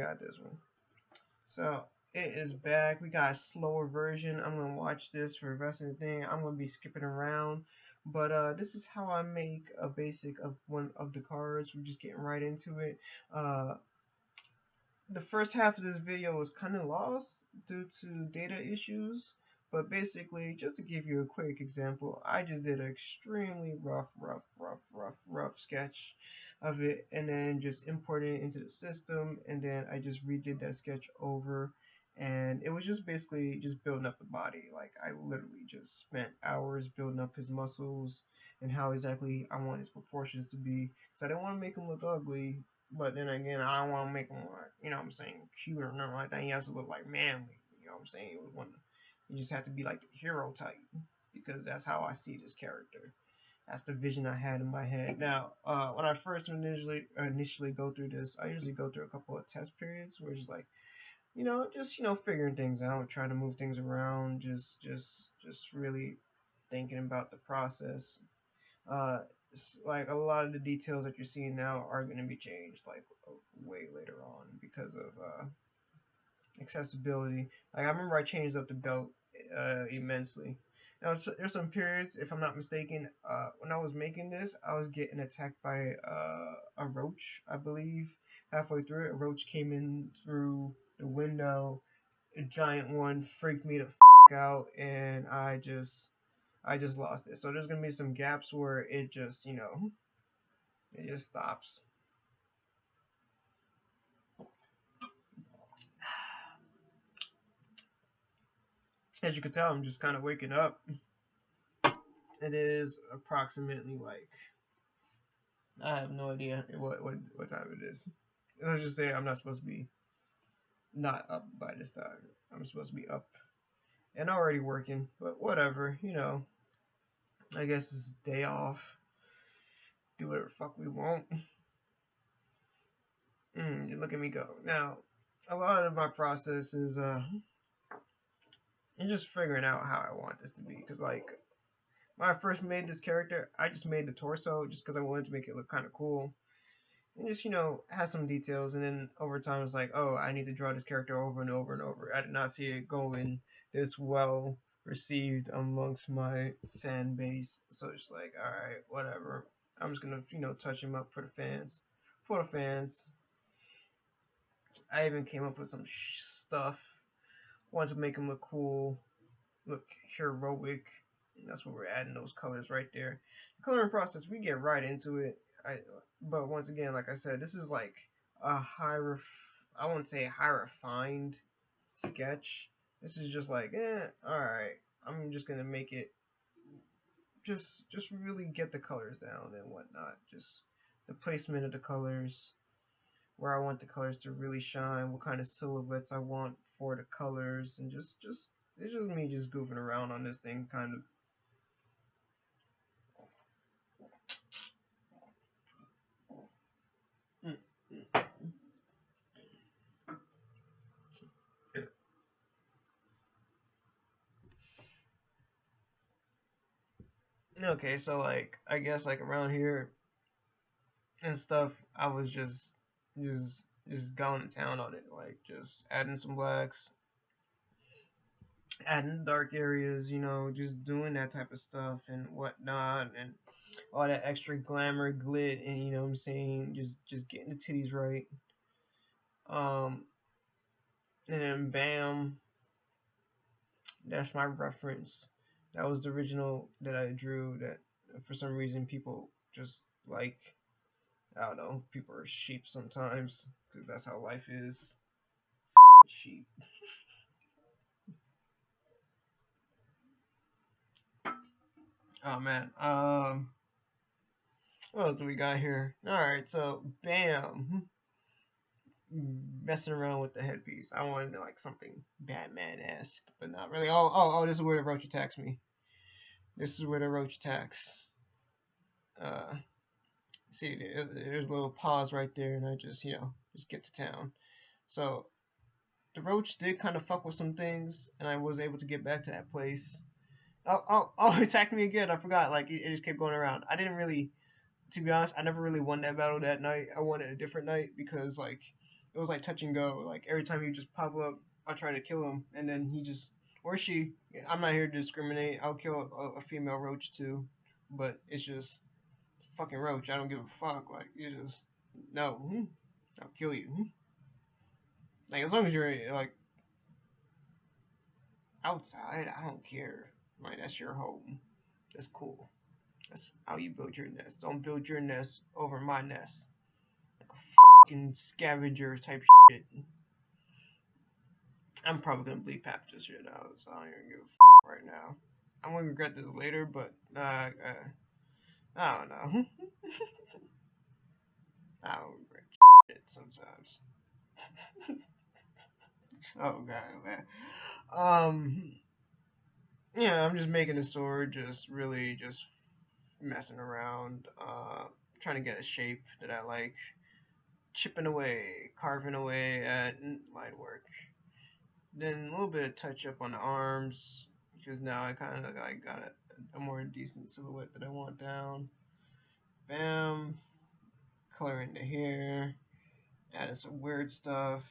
got this one. So it is back. We got a slower version. I'm gonna watch this for the rest of the thing. I'm gonna be skipping around, but this is how I make a basic of one of the cards. We're just getting right into it. The first half of this video was kind of lost due to data issues, but basically, just to give you a quick example, I just did an extremely rough sketch of it, and then just imported it into the system, and then I just redid that sketch over, and it was just basically just building up the body. Like, I literally just spent hours building up his muscles and how exactly I want his proportions to be, because I didn't want to make him look ugly. But then again, I don't want to make him like, you know what I'm saying, cute or nothing like that. He has to look like manly. You know what I'm saying? He just had to be like the hero type, because that's how I see this character. That's the vision I had in my head. Now, when I first initially go through this, I usually go through a couple of test periods where it's like, just figuring things out, trying to move things around, just really thinking about the process. Like a lot of the details that you're seeing now are going to be changed like way later on because of accessibility. Like, I remember I changed up the belt immensely. Now there's some periods, if I'm not mistaken, when I was making this, I was getting attacked by a roach, I believe. Halfway through it, a roach came in through the window. A giant one freaked me the out, and I just lost it. So there's gonna be some gaps where it just, it just stops. As you can tell, I'm just kind of waking up. It is approximately like, I have no idea what time it is. Let's just say I'm not supposed to be not up by this time. I'm supposed to be up and already working, but whatever, I guess it's day off. Do whatever the fuck we want. Look at me go. Now, a lot of my process is and just figuring out how I want this to be, because like when I first made this character, I just made the torso just because I wanted to make it look kind of cool and just have some details, and then over time it's like, oh, I need to draw this character over and over and over. I did not see it going this well received amongst my fan base, so it's like, all right, whatever, I'm just gonna touch him up for the fans. I even came up with some stuff. Wanted to make him look cool, look heroic, and that's what we're adding, those colors right there. The coloring process, we get right into it. But once again, like I said, this is like a I wouldn't say a high refined sketch. This is just like, alright, I'm just gonna make it just really get the colors down and whatnot. Just the placement of the colors, where I want the colors to really shine, what kind of silhouettes I want for the colors, and just it's just me just goofing around on this thing, kind of. Okay, so like, I guess like around here and stuff, I was just going to town on it, like just adding some blacks, adding dark areas, just doing that type of stuff and whatnot, and all that extra glamour, glit, and what I'm saying, just getting the titties right. And then bam, that's my reference. That was the original that I drew, that for some reason people just like. I don't know, people are sheep sometimes, because that's how life is. Sheep. Oh man. What else do we got here? Alright, so bam. Messing around with the headpiece. I wanted like something Batman-esque, but not really. Oh, this is where the roach attacks me. This is where the roach attacks. See, there's a little pause right there, and I just get to town. So the roach did kind of fuck with some things, and I was able to get back to that place. Oh, it attacked me again. I forgot. Like, it just kept going around. I didn't really, to be honest, I never really won that battle that night. I won it a different night because, like, it was like touch and go. Like every time he just pop up, I'll try to kill him, and then he just or she. I'm not here to discriminate. I'll kill a female roach too, but it's just fucking roach. I don't give a fuck. Like you just no, I'll kill you. Like as long as you're like outside, I don't care. Like that's your home. That's cool. That's how you build your nest. Don't build your nest over my nest. Like a fucking scavenger type shit. I'm probably gonna bleep half this shit out, so I don't even give a right now. I'm gonna regret this later, but I don't know. I don't regret shit sometimes. Oh god, man. Um, yeah, I'm just making a sword, just really just messing around, trying to get a shape that I like, chipping away, carving away at line work. Then a little bit of touch up on the arms because now I kind of like got a more decent silhouette that I want down. Bam, coloring the hair, adding some weird stuff.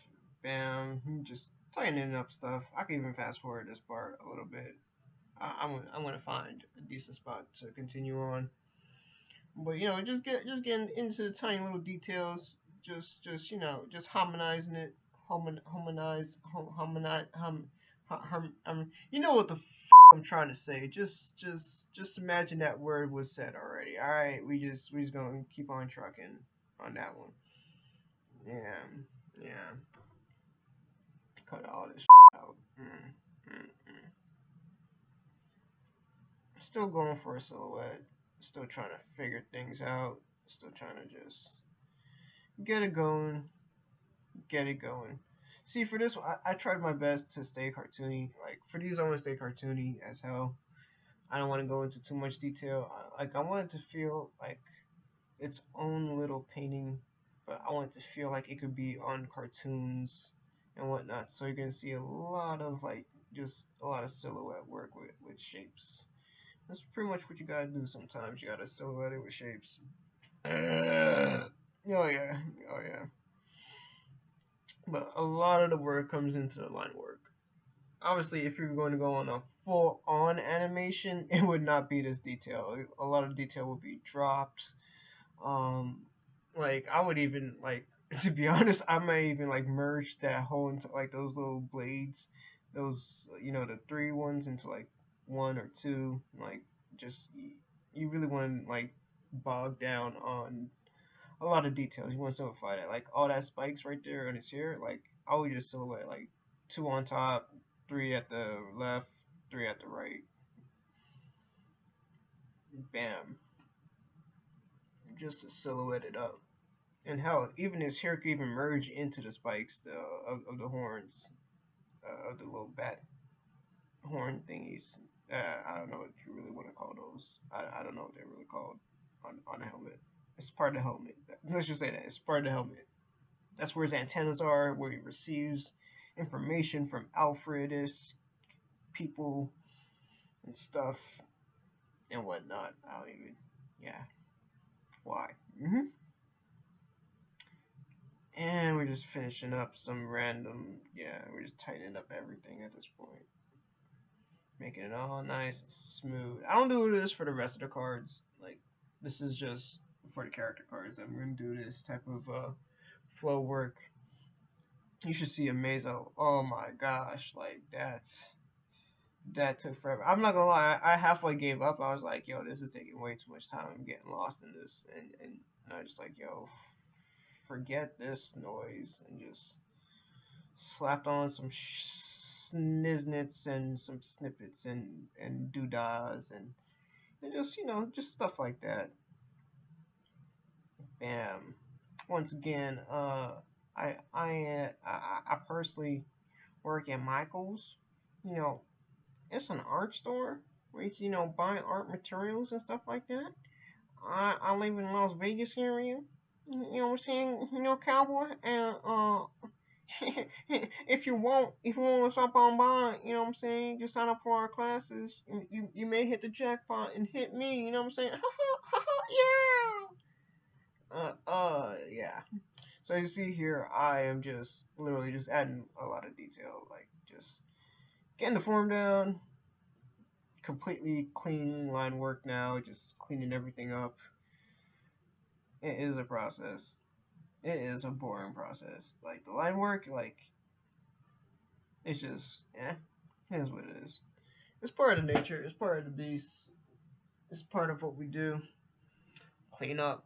Bam, just tightening up stuff. I can even fast forward this part a little bit. I'm gonna find a decent spot to continue on. But you know, just getting into the tiny little details, just you know, just harmonizing it, hominize, you know what the I'm trying to say. Just imagine that word was said already. All right, we just gonna keep on trucking on that one. Yeah, yeah. Cut all this out. Still going for a silhouette. Still trying to figure things out. Still trying to just get it going. Get it going. See, for this one, I tried my best to stay cartoony. Like, for these, I want to stay cartoony as hell. I don't want to go into too much detail. I want it to feel like its own little painting, but I want it to feel like it could be on cartoons and whatnot. So you're going to see a lot of, like, just a lot of silhouette work with shapes. That's pretty much what you gotta do sometimes. You gotta silhouette it with shapes. Oh yeah, oh yeah. But a lot of the work comes into the line work. Obviously, if you're going to go on a full-on animation, it would not be this detail. A lot of detail would be dropped. Like I would even like to be honest, I might even like merge that whole into like those little blades, those you know the 3 ones into like 1 or 2. Like just you really want to like bog down on a lot of details. You want to simplify that. Like all that spikes right there on his hair. Like I would just silhouette like 2 on top, 3 at the left, 3 at the right. Bam. Just to silhouette it up. And hell, even his hair could even merge into the spikes of the horns, of the little bat horn thingies. I don't know what you really want to call those. I don't know what they're really called on a helmet. It's part of the helmet. Let's just say that. It's part of the helmet. That's where his antennas are, where he receives information from Alfredus, people, and stuff, and whatnot. I don't even, yeah. Why? And we're just finishing up some random, yeah, we're just tightening up everything at this point. Making it all nice and smooth. I don't do this for the rest of the cards. Like, this is just for the character cards. I'm going to do this type of flow work. You should see a Mazo. Oh my gosh, like, that took forever. I'm not gonna lie, I halfway gave up. I was like, yo, this is taking way too much time. I'm getting lost in this. And I was just like, yo, forget this noise. And just slapped on some sniznits and some snippets and doodahs and just, you know, just stuff like that. Bam. Once again, I personally work at Michael's. You know, it's an art store where you can, you know, buy art materials and stuff like that. I live in Las Vegas area. You know what I'm saying? You know, cowboy. And if you want to stop on by, you know what I'm saying? Just sign up for our classes. You may hit the jackpot and hit me. You know what I'm saying? Yeah. Yeah. So you see here, I am just literally just adding a lot of detail, like just getting the form down, completely clean line work now, just cleaning everything up. It is a process. It is a boring process. Like the line work, like it's just, it is what it is. It's part of nature. It's part of the beast. It's part of what we do. Clean up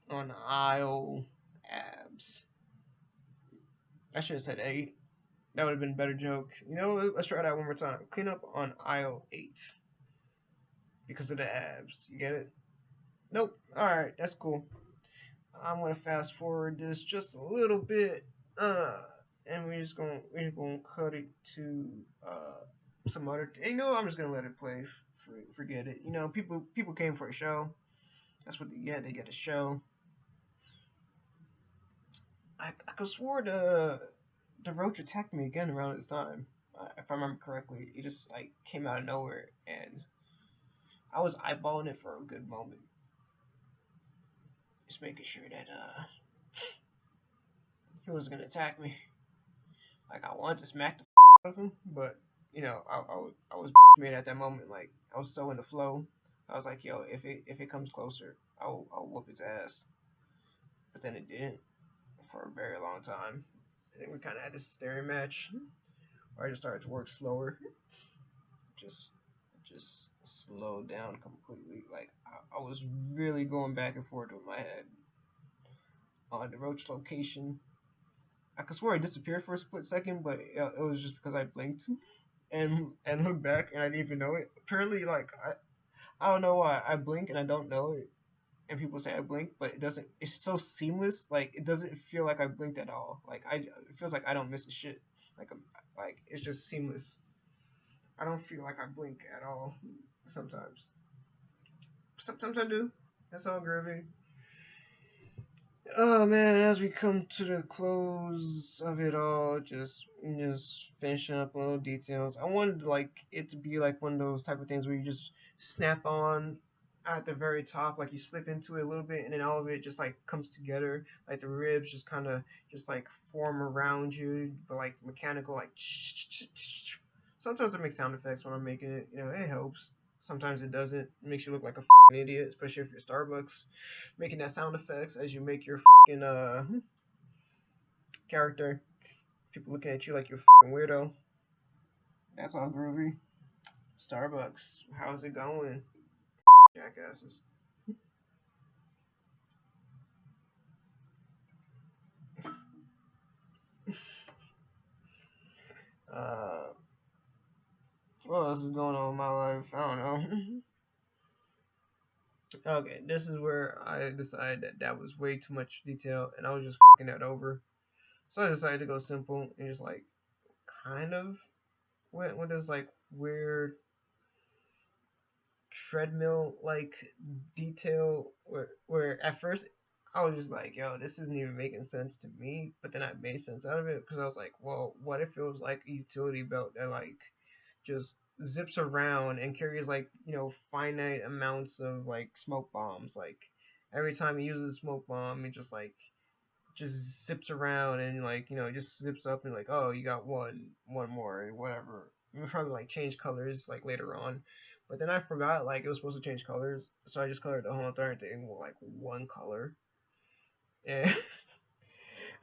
on aisle abs. I should have said 8. That would have been a better joke. You know, let's try that one more time. Clean up on aisle 8 because of the abs. You get it? Nope. All right, that's cool. I'm gonna fast forward this just a little bit, and we're just gonna cut it to some other. You know, I'm just gonna let it play. Forget it. You know, people came for a show. That's what they get. They get a show. I could swore the roach attacked me again around this time. If I remember correctly, it just like came out of nowhere, and I was eyeballing it for a good moment, just making sure that he was gonna attack me. Like I wanted to smack the out of him, but you know I was made at that moment. Like I was so in the flow. I was like, yo, if it comes closer, I'll whoop its ass. But then it didn't for a very long time. I think we kind of had this staring match where I just started to work slower, just slow down completely. Like I was really going back and forth with my head on the roach location. I could swear I disappeared for a split second, but it was just because I blinked and looked back and I didn't even know it. Apparently, like I don't know why I blink and I don't know it, and people say I blink, but it doesn't. It's so seamless. Like it doesn't feel like I blinked at all. Like it feels like I don't miss a shit. Like it's just seamless. I don't feel like I blink at all. Sometimes. Sometimes I do. That's all groovy. Oh man, as we come to the close of it all, just finishing up little details. I wanted like it to be like one of those type of things where you just snap on at the very top, like you slip into it a little bit, and then all of it just like comes together, like the ribs just kind of just like form around you, but like mechanical, like. Sometimes it makes sound effects when I'm making it. You know, it helps. Sometimes it doesn't. It makes you look like a idiot, especially if you're Starbucks, making that sound effects as you make your character. People looking at you like you're a weirdo. That's all groovy. Starbucks, how's it going? Jackasses. Uh, what else is going on in my life? I don't know. Okay, this is where I decided that was way too much detail, and I was just that over. So I decided to go simple and just like kind of went with this like weird treadmill like detail where at first I was just like, yo, this isn't even making sense to me, but then I made sense out of it because I was like, well, what if it was like a utility belt that like just zips around and carries like, you know, finite amounts of like smoke bombs. Like every time he uses a smoke bomb, it just zips around and like, you know, it just zips up and like, oh, you got one more and whatever. We'll probably like change colors like later on. But then I forgot like it was supposed to change colors, so I just colored the whole entire thing with like one color. And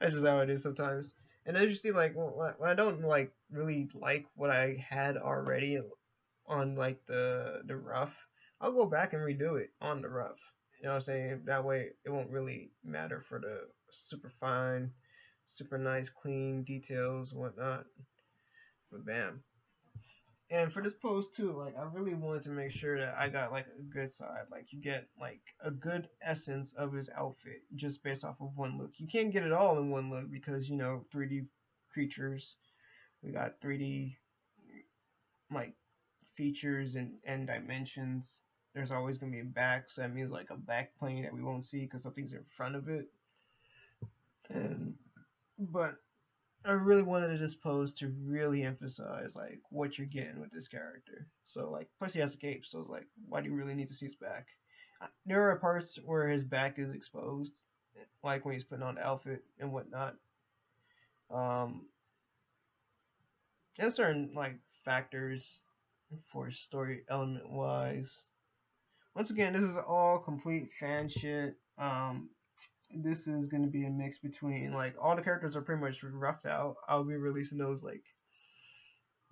that's just how it is sometimes. And as you see, like when I don't like really like what I had already on like the rough, I'll go back and redo it on the rough. You know what I'm saying? That way it won't really matter for the super fine, super nice, clean details and whatnot. But bam. And for this pose too, like I really wanted to make sure that I got like a good side. Like you get like a good essence of his outfit just based off of one look. You can't get it all in one look because, you know, 3D creatures. We got 3D like features and dimensions. There's always gonna be a back, so that means like a back plane that we won't see because something's in front of it. And but I really wanted to just pose to really emphasize like what you're getting with this character. So like, plus he has a cape, so it's like, why do you really need to see his back? There are parts where his back is exposed, like when he's putting on the outfit and whatnot. Um, and certain like factors for story element wise. Once again, this is all complete fan shit. This is gonna be a mix between like all the characters are pretty much roughed out. I'll be releasing those like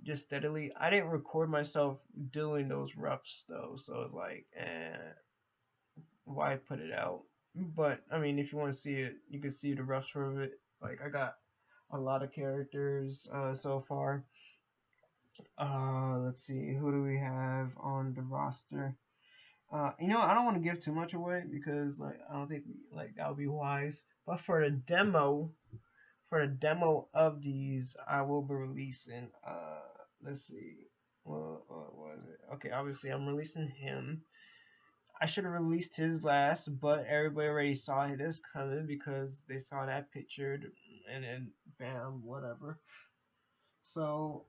just steadily. I didn't record myself doing those roughs though, so it's like, why put it out? But I mean, if you want to see it, you can see the roughs of it. Like I got a lot of characters so far. Let's see, who do we have on the roster? I don't want to give too much away because like I don't think like that would be wise. But for the demo of these, I will be releasing. Let's see, what was it? Okay, obviously I'm releasing him. I should have released his last, but everybody already saw this coming because they saw that picture, and then bam, whatever. So,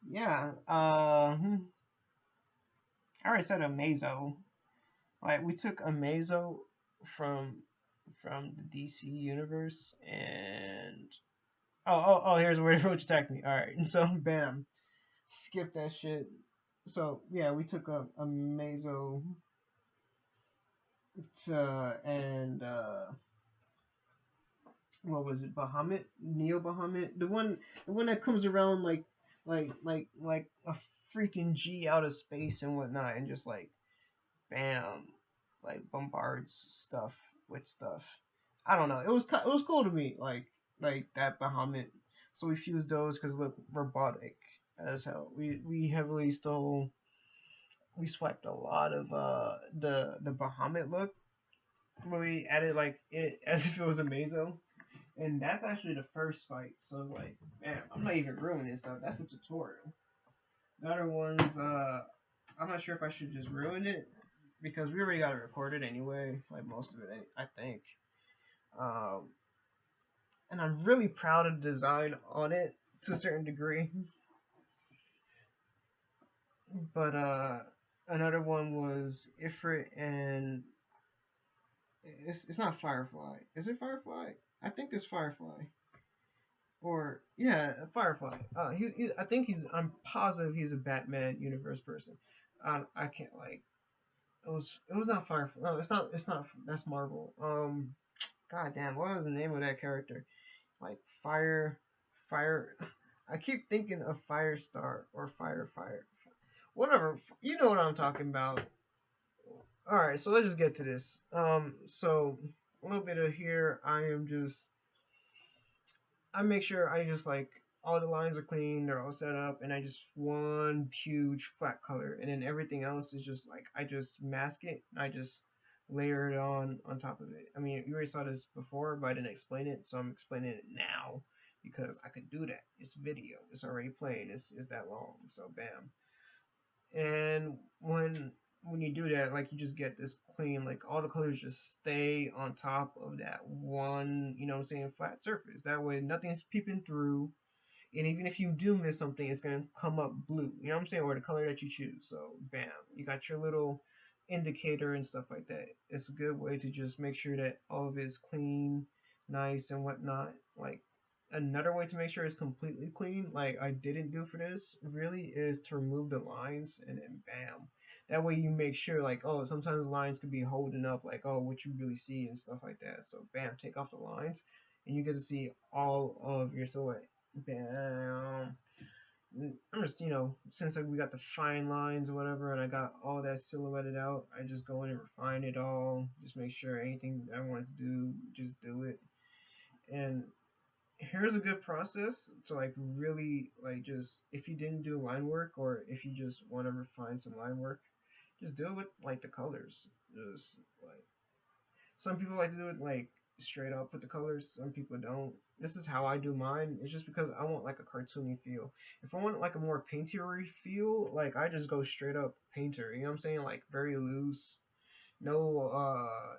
yeah, I already said Amazo. Like we took Amazo from the DC universe, and here's where Roach attacked me. All right, and so bam, skip that shit. So yeah, we took a Mazo and what was it, Bahamut, Neo Bahamut, the one that comes around like a freaking G out of space and whatnot, and just like bam, like bombards stuff with stuff. I don't know. It was cool to me, like that Bahamut. So we fused those because look robotic as hell. We heavily stole. We swiped a lot of the Bahamut look, where we added like it as if it was a Mazo. And that's actually the first fight. So it's like, man, I'm not even ruining stuff. That's a tutorial. The other ones, I'm not sure if I should just ruin it because we already got it recorded anyway, like most of it, I think. Um, and I'm really proud of the design on it to a certain degree. But another one was Ifrit and it's not Firefly. Is it Firefly? I think it's Firefly. Or yeah, Firefly. He's I think I'm positive he's a Batman universe person. I can't like it was not Firefly. No, it's not that's Marvel. God damn, what was the name of that character? Like Fire. I keep thinking of Firestar or Fire. Whatever. You know what I'm talking about. All right, so let's just get to this. So a little bit of here. I make sure I just like all the lines are clean, they're all set up, and I just one huge flat color, and then everything else is just like I just mask it. I just layer it on top of it. I mean, you already saw this before, but I didn't explain it, so I'm explaining it now because I could do that. It's video. It's already playing. It's that long. So bam. And when you do that, like you just get this clean, like all the colors just stay on top of that one, you know what I'm saying, flat surface. That way nothing's peeping through. And even if you do miss something, it's gonna come up blue. You know what I'm saying? Or the color that you choose. So bam. You got your little indicator and stuff like that. It's a good way to just make sure that all of it is clean, nice and whatnot. Like another way to make sure it's completely clean, like I didn't do for this, really is to remove the lines and then bam. That way you make sure like, oh, sometimes lines could be holding up like, oh, what you really see and stuff like that. So bam, take off the lines and you get to see all of your silhouette. Bam. I'm just, since like we got the fine lines or whatever, and I got all that silhouetted out, I just go in and refine it all. Just make sure anything I want to do, just do it. And here's a good process to like really like just if you didn't do line work or if you just want to refine some line work, just do it with like the colors. Just like some people like to do it like straight up with the colors, some people don't. This is how I do mine. It's just because I want like a cartoony feel. If I want like a more paintery feel, like I just go straight up painter. You know what I'm saying? Like very loose, no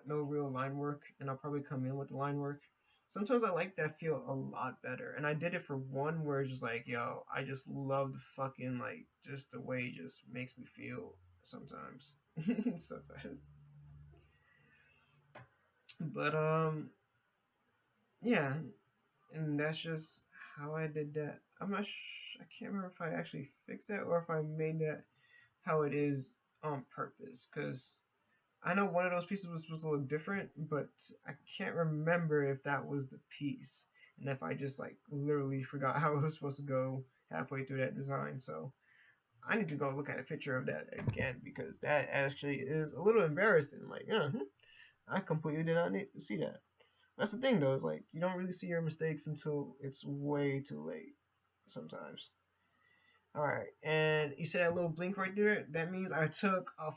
real line work, and I'll probably come in with the line work. Sometimes I like that feel a lot better, and I did it for one where it's just like, yo, I just love the fucking like just the way it just makes me feel sometimes. Sometimes. But yeah, and that's just how I did that. I can't remember if I actually fixed that or if I made that how it is on purpose. Cause I know one of those pieces was supposed to look different, but I can't remember if that was the piece and if I just like literally forgot how it was supposed to go halfway through that design. So I need to go look at a picture of that again because that actually is a little embarrassing. Like, I completely did not need to see that. That's the thing though, is like you don't really see your mistakes until it's way too late sometimes. Alright, and you see that little blink right there? That means I took a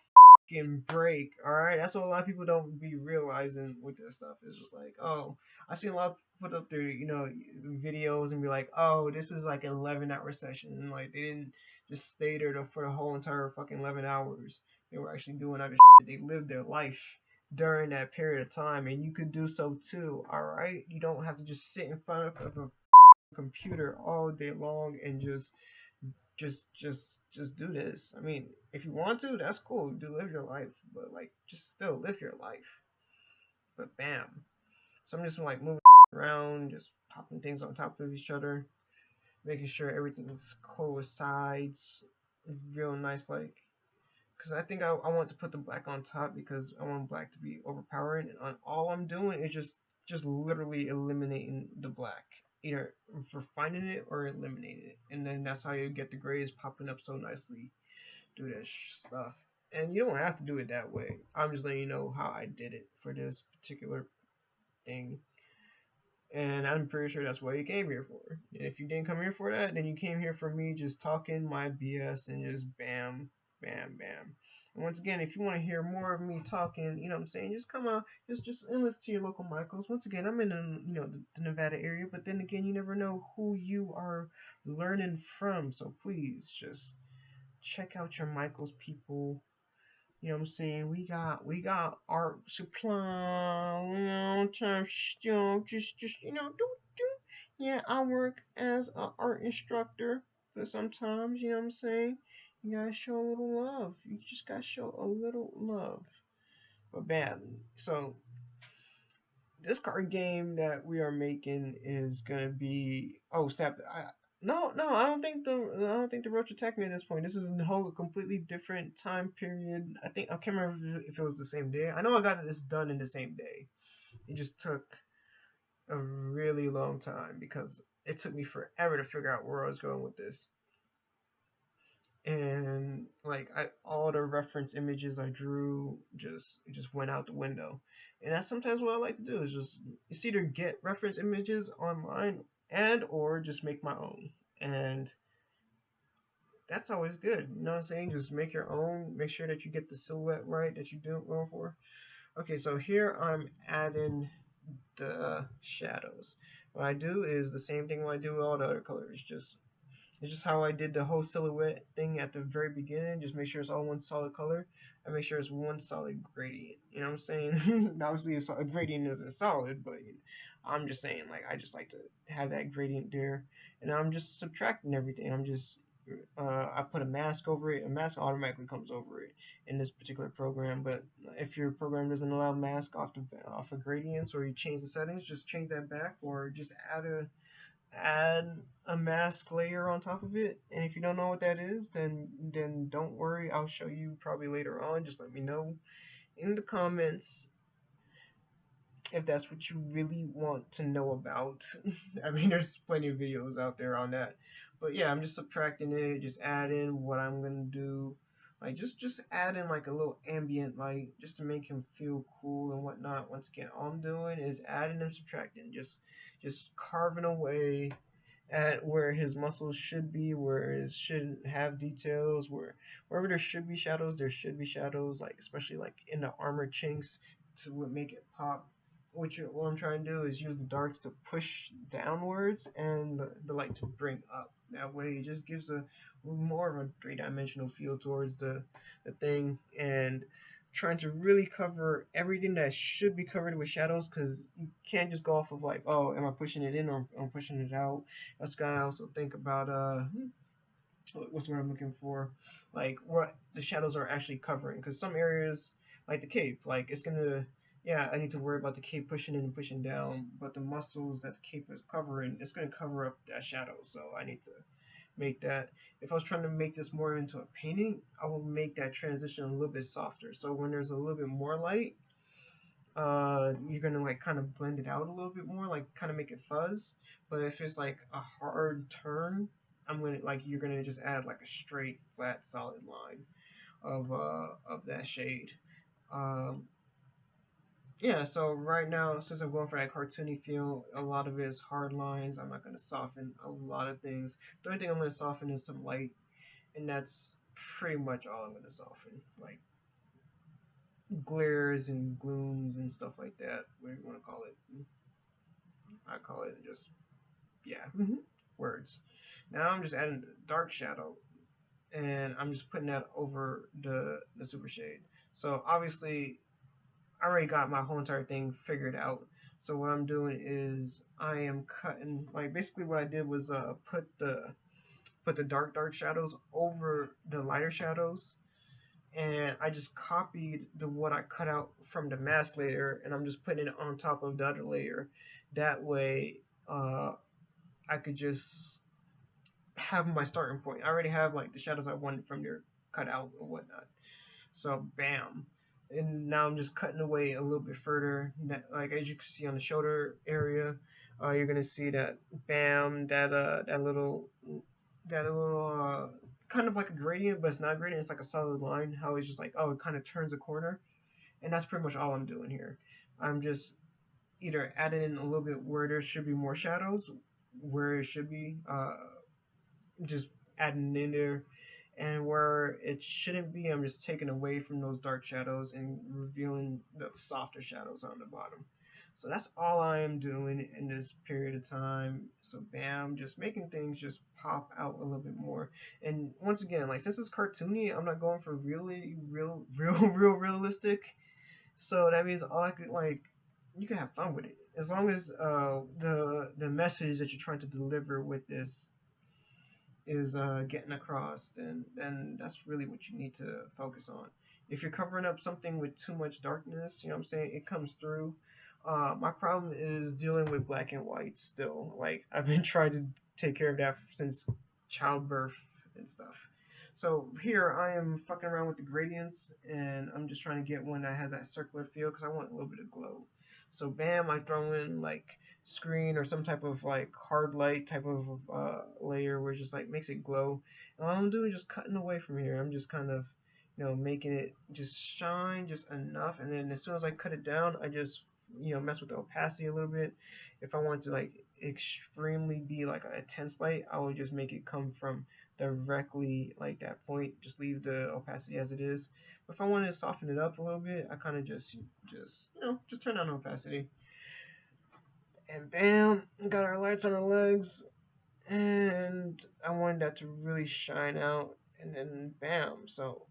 fucking break. Alright, that's what a lot of people don't be realizing with this stuff. It's just like, oh, I see a lot of people put up their, videos and be like, oh, this is like an 11-hour session. And like, they didn't just stay there for the whole entire fucking 11 hours. They were actually doing other shit. They lived their life during that period of time. And you could do so too, alright? You don't have to just sit in front of a computer all day long and just do this. I mean, if you want to, that's cool. Do live your life, but like just still live your life. But bam. So I'm just like moving around, just popping things on top of each other, making sure everything's coincides real nice like because I think I want to put the black on top because I want black to be overpowering and all I'm doing is just literally eliminating the black either for finding it or eliminating it and then that's how you get the grays popping up so nicely do that stuff and you don't have to do it that way I'm just letting you know how I did it for this particular thing and I'm pretty sure that's what you came here for and if you didn't come here for that then you came here for me just talking my BS and just bam bam bam. And once again, if you want to hear more of me talking, you know what I'm saying, just come out, just listen to your local Michaels. Once again, I'm in the Nevada area, but then again, you never know who you are learning from. So please just check out your Michaels people. You know what I'm saying? We got art supply, just do. Yeah, I work as an art instructor, but sometimes, you know what I'm saying? You gotta show a little love. You just gotta show a little love. But bam. So this card game that we are making is gonna be snap. No, I don't think the roach attacked me at this point. This is a whole completely different time period. I can't remember if it was the same day. I know I got this done in the same day. It just took a really long time because it took me forever to figure out where I was going with this. And like all the reference images I drew just went out the window. And that's sometimes what I like to do is just it's either get reference images online and or just make my own. And that's always good. You know what I'm saying? Just make your own. Make sure that you get the silhouette right that you're going for. Okay, so here I'm adding the shadows. What I do is the same thing when I do with all the other colors. It's just how I did the whole silhouette thing at the very beginning. Just make sure it's all one solid color. And make sure it's one solid gradient. You know what I'm saying? Obviously, a gradient isn't solid, but I'm just saying, like, I just like to have that gradient there. And I'm just subtracting everything. I put a mask over it. A mask automatically comes over it in this particular program. But if your program doesn't allow mask off of gradients, or you change the settings, just change that back, or just add a mask layer on top of it. And if you don't know what that is, then don't worry. I'll show you probably later on. Just let me know in the comments if that's what you really want to know about. I mean, there's plenty of videos out there on that. But yeah, I'm just subtracting it, just add in what I'm gonna do. Like just add in like a little ambient light just to make him feel cool and whatnot. Once again, all I'm doing is adding and subtracting, just carving away at where his muscles should be, where it shouldn't have details, wherever there should be shadows, there should be shadows, like especially like in the armor chinks to make it pop. What I'm trying to do is use the darks to push downwards and the light to bring up. That way it just gives a more of a three-dimensional feel towards the thing and trying to really cover everything that should be covered with shadows because you can't just go off of like, oh, am I pushing it in or am I pushing it out? That's gotta also think about what's the word I'm looking for, like what the shadows are actually covering because some areas like the cape, like it's gonna yeah, I need to worry about the cape pushing in and pushing down, but the muscles that the cape is covering, it's going to cover up that shadow. So I need to make that. If I was trying to make this more into a painting, I will make that transition a little bit softer. So when there's a little bit more light, you're gonna like kind of blend it out a little bit more, like kind of make it fuzz. But if it's like a hard turn, I'm gonna like you're gonna just add like a straight, flat, solid line of that shade. Um, yeah, so right now, since I'm going for that cartoony feel, a lot of it is hard lines. I'm not going to soften a lot of things. The only thing I'm going to soften is some light, and that's pretty much all I'm going to soften. Like glares and glooms and stuff like that, whatever you want to call it. I call it just, yeah, words. Now I'm just adding dark shadow, and I'm just putting that over the super shade. So obviously I already got my whole entire thing figured out. So what I'm doing is I am cutting, like basically what I did was put the dark shadows over the lighter shadows, and I just copied the what I cut out from the mask layer, and I'm just putting it on top of the other layer. That way, I could just have my starting point. I already have like the shadows I wanted from there cut out and whatnot. So bam. And now I'm just cutting away a little bit further. Like as you can see on the shoulder area, you're gonna see that bam, that little kind of like a gradient, but it's not a gradient. It's like a solid line. How it's just like, oh, it kind of turns a corner, and that's pretty much all I'm doing here. I'm just either adding in a little bit where there should be more shadows, where it should be, just adding in there, and where it shouldn't be, I'm just taking away from those dark shadows and revealing the softer shadows on the bottom. So that's all I am doing in this period of time. So bam, just making things just pop out a little bit more. And once again, like since it's cartoony, I'm not going for really real realistic. So that means all I could like you can have fun with it as long as the message that you're trying to deliver with this is getting across, then that's really what you need to focus on. If you're covering up something with too much darkness, you know what I'm saying, it comes through. My problem is dealing with black and white still. Like I've been trying to take care of that since childbirth and stuff. So here I am fucking around with the gradients, and I'm just trying to get one that has that circular feel because I want a little bit of glow. So bam, I throw in like screen or some type of like hard light type of layer where it just like makes it glow. And all I'm doing is just cutting away from here. I'm just kind of making it just shine just enough, and then as soon as I cut it down, I just mess with the opacity a little bit. If I want to like extremely be like a intense light, I would just make it come from directly like that point, just leave the opacity as it is. But if I want to soften it up a little bit, I kind of just turn down the opacity, and bam, got our lights on our legs, and I wanted that to really shine out, and then bam. So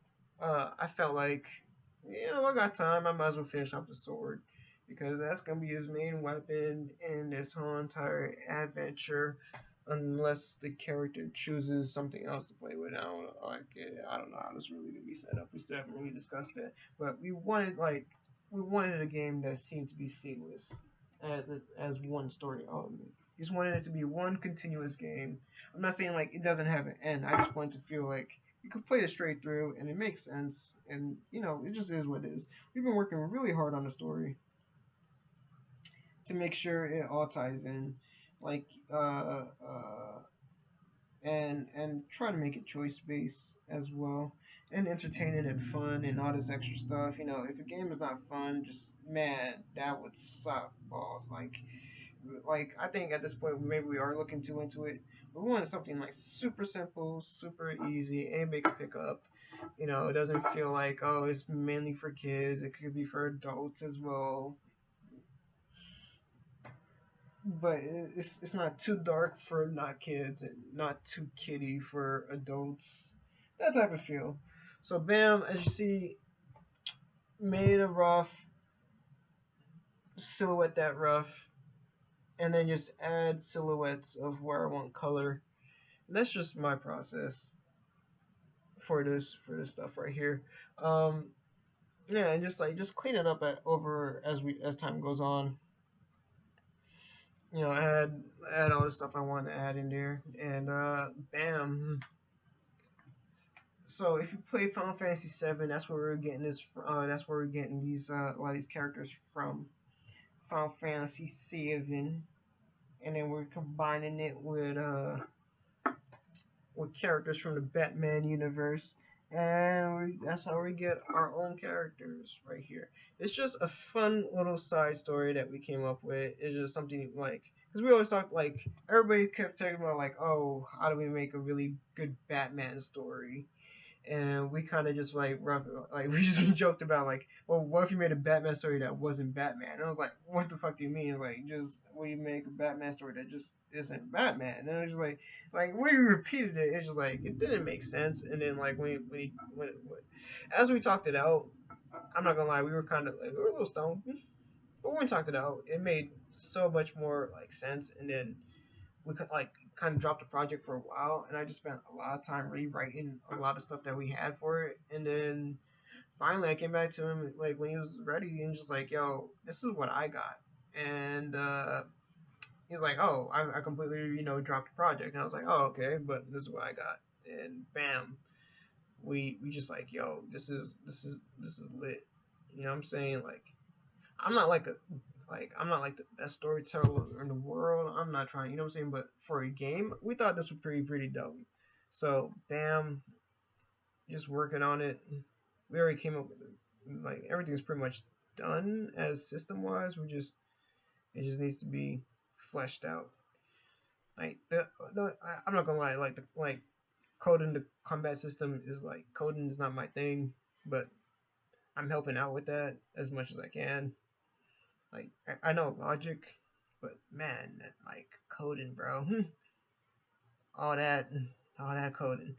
I felt like, I got time, I might as well finish off the sword, because that's gonna be his main weapon in this whole entire adventure, unless the character chooses something else to play with. I don't know how this really gonna be set up. We still haven't really discussed it, but we wanted a game that seemed to be seamless as one story element. We just wanted it to be one continuous game. I'm not saying like it doesn't have an end. I just want to feel like you can play it straight through and it makes sense, and it just is what it is. We've been working really hard on the story to make sure it all ties in, like and try to make it choice based as well, and entertaining and fun and all this extra stuff. If a game is not fun, just man, that would suck balls. Like I think at this point maybe we are looking too into it. We wanted something like super simple, super easy, anybody can pick up. It doesn't feel like, oh, it's mainly for kids. It could be for adults as well, but it's not too dark for not kids and not too kiddie for adults. That type of feel. So bam, as you see, made a rough silhouette, that rough, and then just add silhouettes of where I want color. And that's just my process for this stuff right here. Yeah, and just clean it up over as time goes on. Add all the stuff I want to add in there, and bam. So if you play Final Fantasy VII, that's where we're getting this. That's where we're getting these a lot of these characters from Final Fantasy VII, and then we're combining it with characters from the Batman universe, and that's how we get our own characters right here. It's just a fun little side story that we came up with. It's just something like, because we always talk, like, everybody kept talking about, like, oh, how do we make a really good Batman story? And we kind of just we just joked about, like, well, what if you made a Batman story that wasn't Batman? And I was like, what the fuck do you mean? Like, just we make a Batman story that just isn't Batman? And it was just like when we repeated it, it's just like it didn't make sense. And then like when as we talked it out, I'm not gonna lie, we were kind of like we were a little stoned, but when we talked it out, it made so much more like sense. And then we could like kind of dropped the project for a while, and I just spent a lot of time rewriting a lot of stuff that we had for it. And then finally, I came back to him like when he was ready, and just like, "Yo, this is what I got." And he's like, "Oh, I completely dropped the project." And I was like, "Oh, okay, but this is what I got." And bam, we just like, "Yo, this is lit." You know what I'm saying? Like, I'm not like a I'm not like the best storyteller in the world. I'm not trying, you know what I'm saying? But for a game, we thought this was pretty dope. So bam, just working on it. We already came up with it. Like everything's pretty much done as system wise. It just needs to be fleshed out. Like I'm not gonna lie. Like coding the combat system is like coding is not my thing, but I'm helping out with that as much as I can. Like I know logic, but man, like coding, bro, all that, all that coding.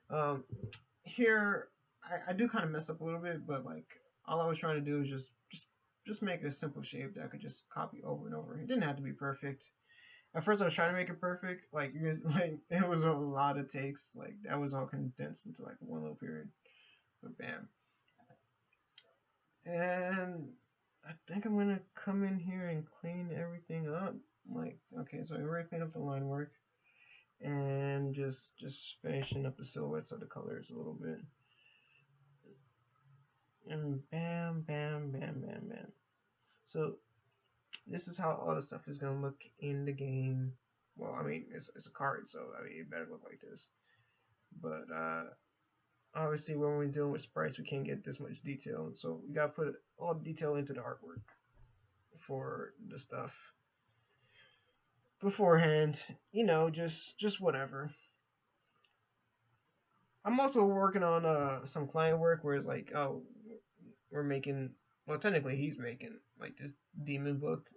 Um, Here I do kind of mess up a little bit, but like all I was trying to do is just make a simple shape that I could just copy over and over. It didn't have to be perfect. At first, I was trying to make it perfect. Like you guys, like it was a lot of takes. Like that was all condensed into like one little period. But bam, and I think I'm gonna come in here and clean everything up. Like, okay, so I already cleaned up the line work and just finishing up the silhouettes of the colors a little bit. And bam, bam, bam, bam, bam. So this is how all the stuff is gonna look in the game. Well, I mean, it's a card, so I mean, it better look like this. But obviously, when we're dealing with sprites, we can't get this much detail, so we gotta put all the detail into the artwork for the stuff beforehand. Just whatever. I'm also working on some client work where it's like, oh, we're making. Well, technically, he's making like this demon book.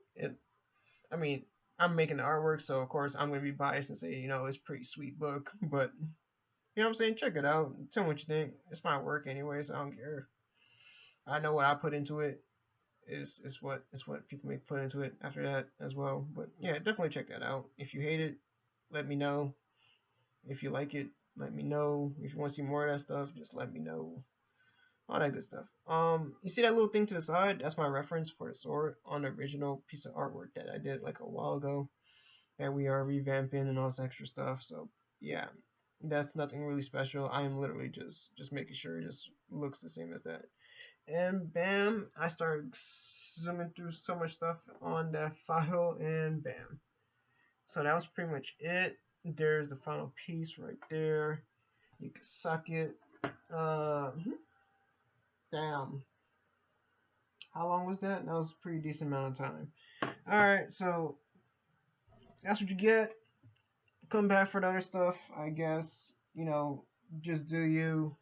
I mean, I'm making the artwork, so of course I'm gonna be biased and say, it's a pretty sweet book. But you know what I'm saying? Check it out. Tell me what you think. It's my work anyway, so I don't care. I know what I put into it is what people may put into it after that as well. But yeah, definitely check that out. If you hate it, let me know. If you like it, let me know. If you want to see more of that stuff, just let me know. All that good stuff. You see that little thing to the side? That's my reference for the sword on the original piece of artwork that I did like a while ago. That we are revamping and all this extra stuff. So yeah, that's nothing really special. I am literally just making sure it just looks the same as that. And bam, I started zooming through so much stuff on that file, and bam. So that was pretty much it. There's the final piece right there. You can suck it. Damn. How long was that? That was a pretty decent amount of time. Alright, so that's what you get. Come back for the other stuff, I guess. Just do you.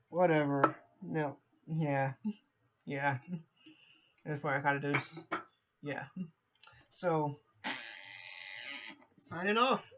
Whatever. No. Yeah. Yeah. That's what I gotta do. Yeah. So, signing off.